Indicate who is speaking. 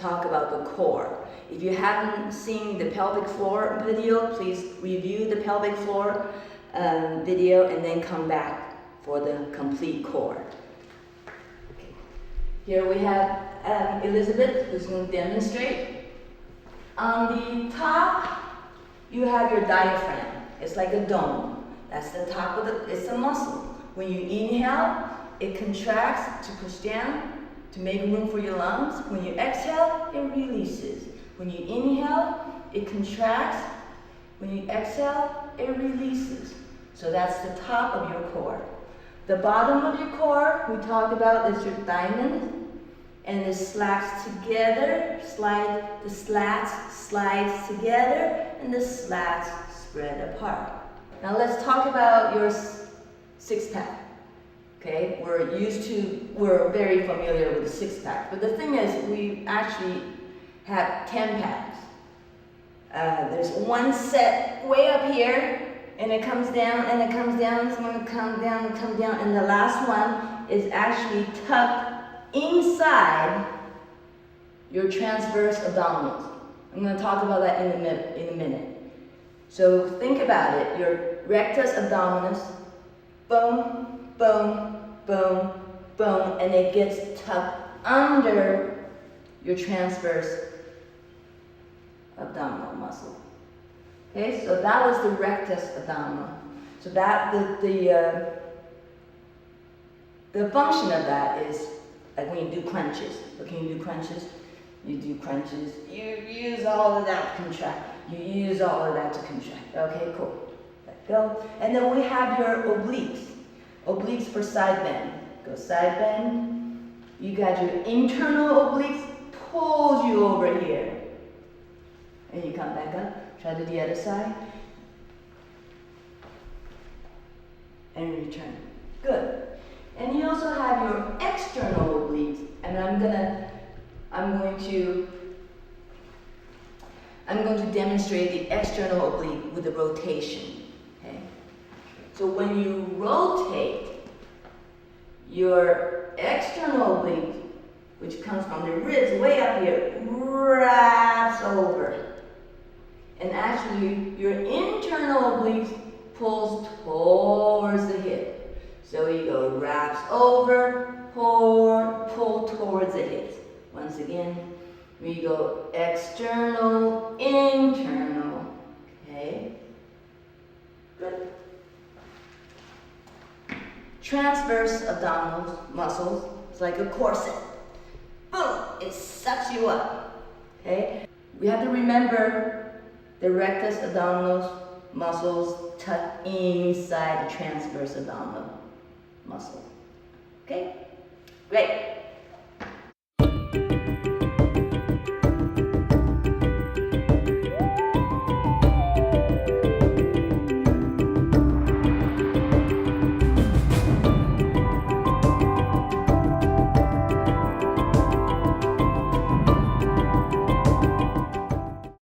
Speaker 1: talk about the core. If you haven't seen the pelvic floor video, please review the pelvic floor video and then come back for the complete core. Okay. Here we have Elizabeth, who's going to demonstrate. On the top, you have your diaphragm. It's like a dome. That's the top of it's a muscle. When you inhale, it contracts to push down, to make room for your lungs. When you exhale, it releases. When you inhale, it contracts. When you exhale, it releases. So that's the top of your core. The bottom of your core, we talked about, is your diamond. And the slats together, the slats slide together, and the slats spread apart. Now let's talk about your six-pack. Okay, we're very familiar with the six-pack, but the thing is, we actually have 10 packs. There's one set way up here, and it comes down, and it comes down, it's going to come down, and come down, and the last one is actually tucked inside your transverse abdominals. I'm going to talk about that in a minute. So think about it. Your rectus abdominis, boom, boom, boom, boom, and it gets tucked under your transverse abdominal muscle. Okay, so that was the rectus abdominal. So that the function of that is like when you do crunches. So can you do crunches? You do crunches. You use all of that to contract. You use all of that to contract. Okay, cool. Let go. And then we have your obliques. Obliques for side bend. Go side bend. You got your internal obliques, pulls you over here. And you come back up. Try to the other side. And return. Good. And you also have your external obliques. And I'm going to demonstrate the external oblique with the rotation. Okay? So when you rotate, your external oblique, which comes from the ribs way up here, wraps over. And actually, your internal oblique pulls towards the hip. So you go wraps over, pull towards the hips. Once again, we go external, internal. Okay? Good. Transverse abdominal muscles, it's like a corset. Boom! It sucks you up. Okay? We have to remember the rectus abdominal muscles tuck inside the transverse abdominal muscle. Okay? Great.